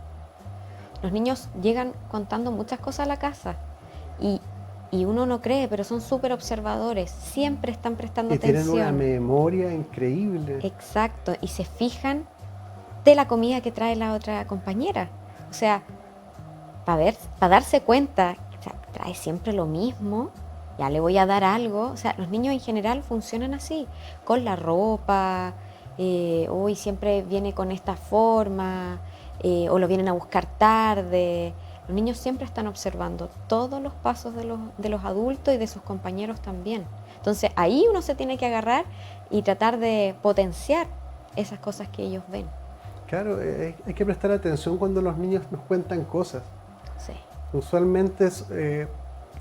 Los niños llegan contando muchas cosas a la casa y uno no cree, pero son súper observadores, siempre están prestando atención. Y tienen una memoria increíble. Exacto, y se fijan de la comida que trae la otra compañera. O sea, para darse cuenta, o sea, trae siempre lo mismo, ya le voy a dar algo. O sea, los niños en general funcionan así, con la ropa, hoy siempre viene con esta forma, o lo vienen a buscar tarde. Los niños siempre están observando todos los pasos de los adultos y de sus compañeros también. Entonces ahí uno se tiene que agarrar y tratar de potenciar esas cosas que ellos ven. Claro, hay que prestar atención cuando los niños nos cuentan cosas. Sí. Usualmente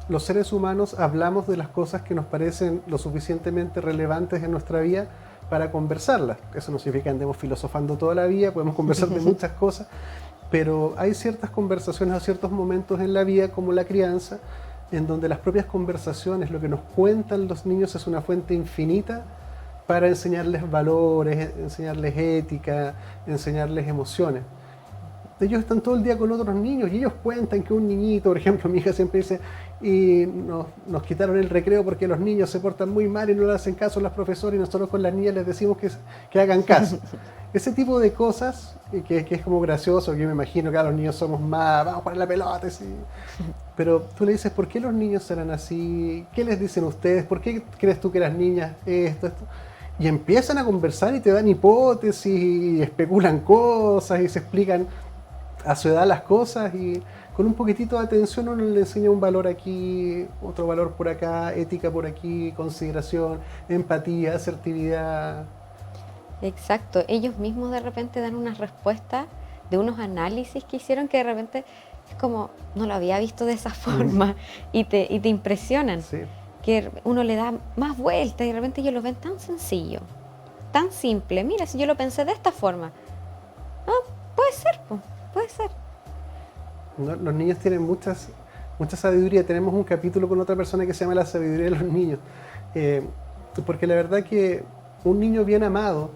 los seres humanos hablamos de las cosas que nos parecen lo suficientemente relevantes en nuestra vida para conversarlas. Eso no significa que andemos filosofando toda la vida, podemos conversar de muchas cosas, pero hay ciertas conversaciones o ciertos momentos en la vida, como la crianza, en donde las propias conversaciones, lo que nos cuentan los niños, es una fuente infinita para enseñarles valores, enseñarles ética, enseñarles emociones. Ellos están todo el día con otros niños y ellos cuentan que un niñito, por ejemplo, mi hija siempre dice, y nos quitaron el recreo porque los niños se portan muy mal y no le hacen caso a las profesoras y nosotros con las niñas les decimos que hagan caso. Ese tipo de cosas, que es como gracioso, que yo me imagino que los niños somos más, vamos a jugar la pelota, ¿sí? Pero tú le dices, ¿por qué los niños serán así? ¿Qué les dicen ustedes? ¿Por qué crees tú que las niñas esto? Y empiezan a conversar y te dan hipótesis y especulan cosas y se explican a su edad las cosas, y con un poquitito de atención uno le enseña un valor aquí, otro valor por acá, ética por aquí, consideración, empatía, asertividad. Exacto, ellos mismos de repente dan unas respuestas de unos análisis que hicieron que de repente es como, no lo había visto de esa forma, y te impresionan. Sí. Que uno le da más vuelta y de repente ellos lo ven tan sencillo, tan simple. Mira, si yo lo pensé de esta forma, puede ser, puede ser. No, los niños tienen mucha sabiduría. Tenemos un capítulo con otra persona que se llama La sabiduría de los niños, porque la verdad que un niño bien amado,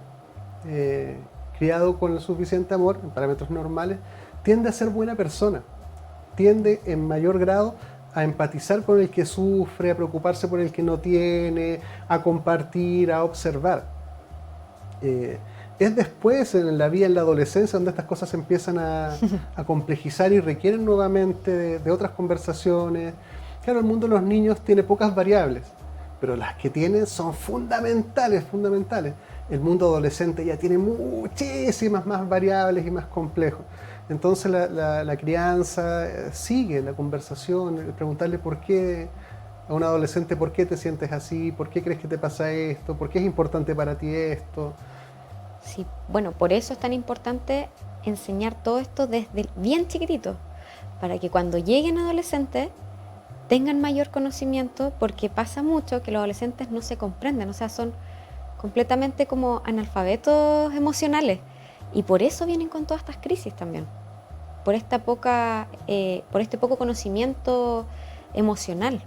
criado con el suficiente amor, en parámetros normales, tiende a ser buena persona, tiende en mayor grado a empatizar con el que sufre, a preocuparse por el que no tiene, a compartir, a observar. Es después, en la vida, en la adolescencia, donde estas cosas se empiezan a complejizar y requieren nuevamente de otras conversaciones. Claro, el mundo de los niños tiene pocas variables, pero las que tienen son fundamentales. El mundo adolescente ya tiene muchísimas más variables y más complejos. Entonces la crianza sigue la conversación, el preguntarle por qué a un adolescente, por qué te sientes así, por qué crees que te pasa esto, por qué es importante para ti esto. Sí, bueno, por eso es tan importante enseñar todo esto desde bien chiquitito, para que cuando lleguen adolescentes tengan mayor conocimiento, porque pasa mucho que los adolescentes no se comprenden, o sea, son completamente como analfabetos emocionales, y por eso vienen con todas estas crisis también, por este poco conocimiento emocional.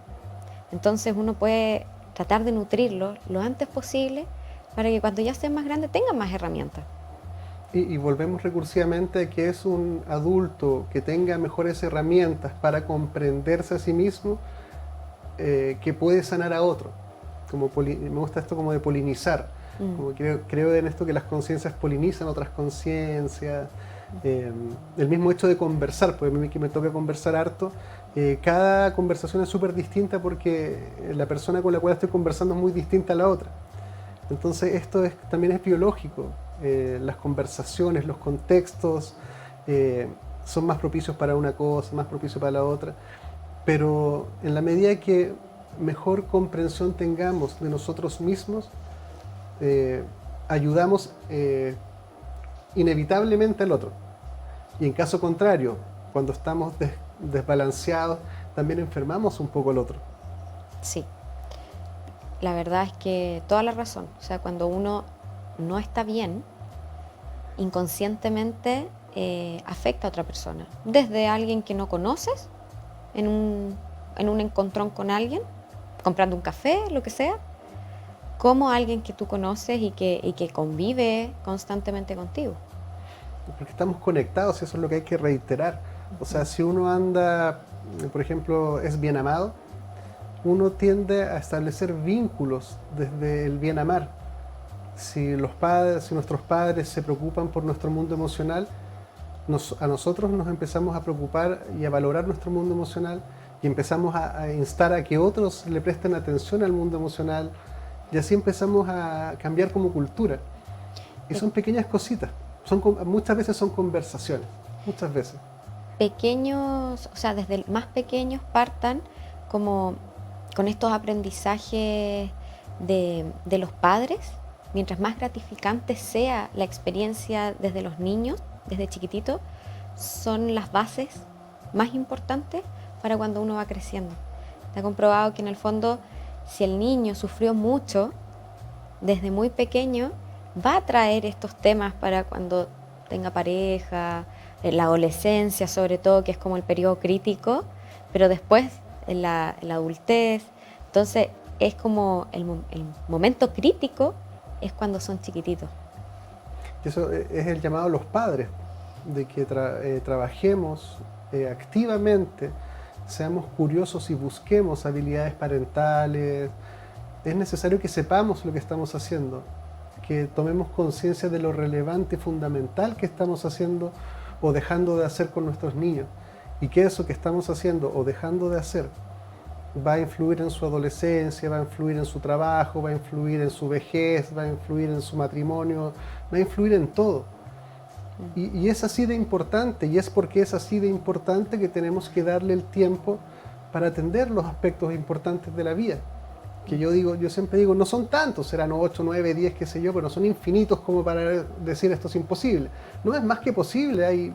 Entonces uno puede tratar de nutrirlo lo antes posible para que cuando ya sean más grandes tengan más herramientas. Y volvemos recursivamente a que es un adulto que tenga mejores herramientas para comprenderse a sí mismo, que puede sanar a otro. Me gusta esto como de polinizar. Como creo en esto que las conciencias polinizan otras conciencias. El mismo hecho de conversar, porque a mí que me toca conversar harto, cada conversación es súper distinta porque la persona con la cual estoy conversando es muy distinta a la otra. Entonces también es biológico. Las conversaciones, los contextos son más propicios para una cosa, más propicios para la otra. Pero en la medida que mejor comprensión tengamos de nosotros mismos, ayudamos inevitablemente al otro. Y en caso contrario, cuando estamos desbalanceados, también enfermamos un poco al otro. Sí, la verdad es que toda la razón. O sea, cuando uno no está bien, inconscientemente afecta a otra persona. Desde alguien que no conoces, en un encontrón con alguien, comprando un café, lo que sea, como alguien que tú conoces y que convive constantemente contigo. Porque estamos conectados, eso es lo que hay que reiterar. O sea, si uno anda, por ejemplo, es bien amado, uno tiende a establecer vínculos desde el bien amar. Si nuestros padres se preocupan por nuestro mundo emocional, a nosotros nos empezamos a preocupar y a valorar nuestro mundo emocional y empezamos a instar a que otros le presten atención al mundo emocional y así empezamos a cambiar como cultura. Y son pequeñas cositas. Muchas veces son conversaciones, muchas veces. Pequeños, o sea, desde más pequeños partan como con estos aprendizajes de los padres, mientras más gratificante sea la experiencia desde los niños, desde chiquitito, son las bases más importantes para cuando uno va creciendo. Está comprobado que en el fondo, si el niño sufrió mucho desde muy pequeño, va a traer estos temas para cuando tenga pareja, la adolescencia sobre todo, que es como el periodo crítico, pero después en la adultez. Entonces es como el momento crítico es cuando son chiquititos. Eso es el llamado a los padres, de que trabajemos activamente, seamos curiosos y busquemos habilidades parentales. Es necesario que sepamos lo que estamos haciendo, que tomemos conciencia de lo relevante y fundamental que estamos haciendo o dejando de hacer con nuestros niños, y que eso que estamos haciendo o dejando de hacer va a influir en su adolescencia, va a influir en su trabajo, va a influir en su vejez, va a influir en su matrimonio, va a influir en todo. Y es así de importante, y es porque es así de importante que tenemos que darle el tiempo para atender los aspectos importantes de la vida. Que yo siempre digo, no son tantos, serán 8, 9, 10, qué sé yo, pero no son infinitos como para decir esto es imposible. No es más que posible.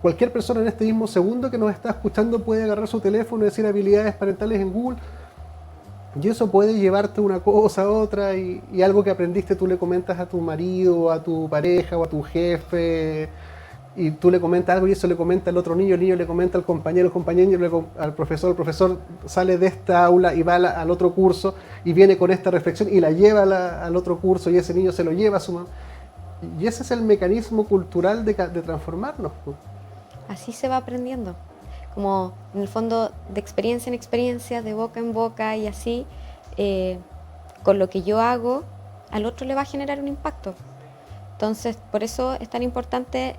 Cualquier persona en este mismo segundo que nos está escuchando puede agarrar su teléfono y decir habilidades parentales en Google, y eso puede llevarte una cosa a otra, y algo que aprendiste tú le comentas a tu marido, a tu pareja o a tu jefe, y tú le comentas algo y eso le comenta al otro niño, el niño le comenta al compañero, el compañero al profesor, el profesor sale de esta aula y va al otro curso y viene con esta reflexión y la lleva al otro curso, y ese niño se lo lleva a su mamá. Y ese es el mecanismo cultural de transformarnos. Así se va aprendiendo, como en el fondo de experiencia en experiencia, de boca en boca, y así con lo que yo hago al otro le va a generar un impacto. Entonces, por eso es tan importante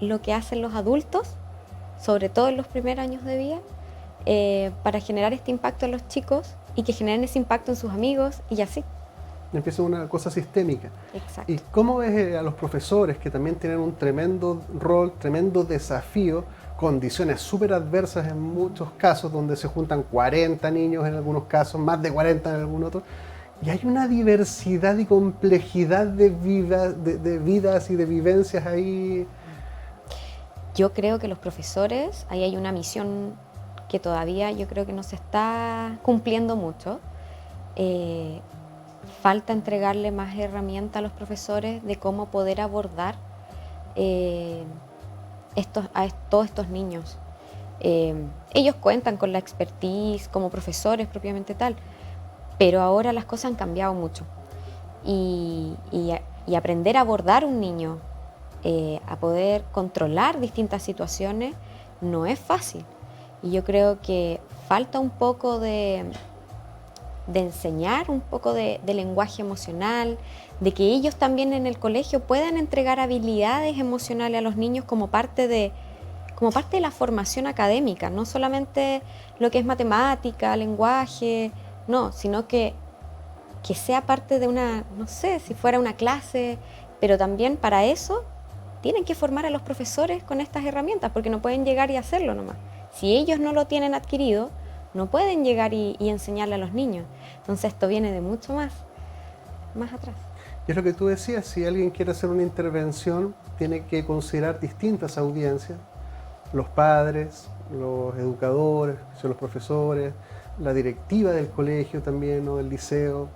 lo que hacen los adultos, sobre todo en los primeros años de vida, para generar este impacto en los chicos y que generen ese impacto en sus amigos y así. Empieza una cosa sistémica. Exacto. ¿Y cómo ves a los profesores, que también tienen un tremendo rol, tremendo desafío, condiciones súper adversas en muchos casos, donde se juntan 40 niños en algunos casos, más de 40 en algún otro, y hay una diversidad y complejidad de vidas y de vivencias ahí? Yo creo que los profesores, ahí hay una misión que todavía yo creo que no se está cumpliendo mucho. Falta entregarle más herramientas a los profesores de cómo poder abordar todos estos niños. Ellos cuentan con la expertise como profesores propiamente tal, pero ahora las cosas han cambiado mucho. Y aprender a abordar un niño, a poder controlar distintas situaciones, no es fácil. Y yo creo que falta un poco de de enseñar un poco de lenguaje emocional, de que ellos también en el colegio puedan entregar habilidades emocionales a los niños como parte de la formación académica, no solamente lo que es matemática, lenguaje, no, sino que sea parte de una, no sé, si fuera una clase, pero también para eso tienen que formar a los profesores con estas herramientas, porque no pueden llegar y hacerlo nomás. Si ellos no lo tienen adquirido, no pueden llegar y enseñarle a los niños. Entonces esto viene de mucho más atrás. Y es lo que tú decías, si alguien quiere hacer una intervención, tiene que considerar distintas audiencias, los padres, los educadores, los profesores, la directiva del colegio también o del liceo,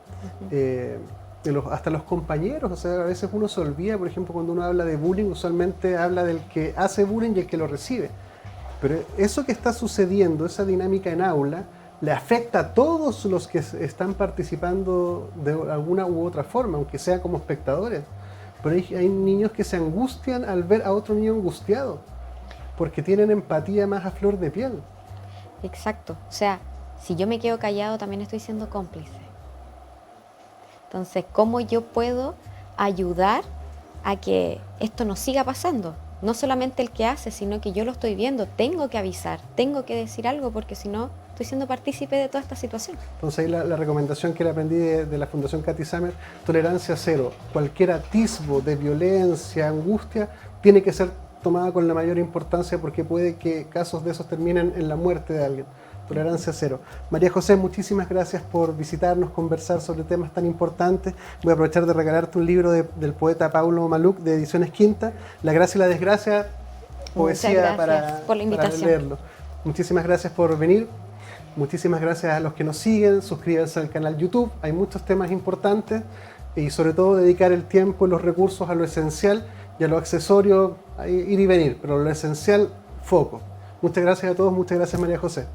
hasta los compañeros. O sea, a veces uno se olvida, por ejemplo, cuando uno habla de bullying, usualmente habla del que hace bullying y el que lo recibe. Pero eso que está sucediendo, esa dinámica en aula, le afecta a todos los que están participando de alguna u otra forma, aunque sea como espectadores. Pero hay niños que se angustian al ver a otro niño angustiado, porque tienen empatía más a flor de piel. Exacto. O sea, si yo me quedo callado, también estoy siendo cómplice. Entonces, ¿cómo yo puedo ayudar a que esto no siga pasando? No solamente el que hace, sino que yo lo estoy viendo. Tengo que avisar, tengo que decir algo, porque si no, estoy siendo partícipe de toda esta situación. Entonces ahí la recomendación que le aprendí de la Fundación Cathy Summer, tolerancia cero. Cualquier atisbo de violencia, angustia, tiene que ser tomada con la mayor importancia, porque puede que casos de esos terminen en la muerte de alguien. Tolerancia cero. María José, muchísimas gracias por visitarnos, conversar sobre temas tan importantes. Voy a aprovechar de regalarte un libro del poeta Paulo Maluf, de Ediciones Quinta, La gracia y la desgracia, poesía para leerlo. Muchísimas gracias por venir. Muchísimas gracias a los que nos siguen. Suscríbanse al canal YouTube. Hay muchos temas importantes y sobre todo dedicar el tiempo y los recursos a lo esencial, y a lo accesorio ir y venir, pero lo esencial, foco. Muchas gracias a todos. Muchas gracias, María José.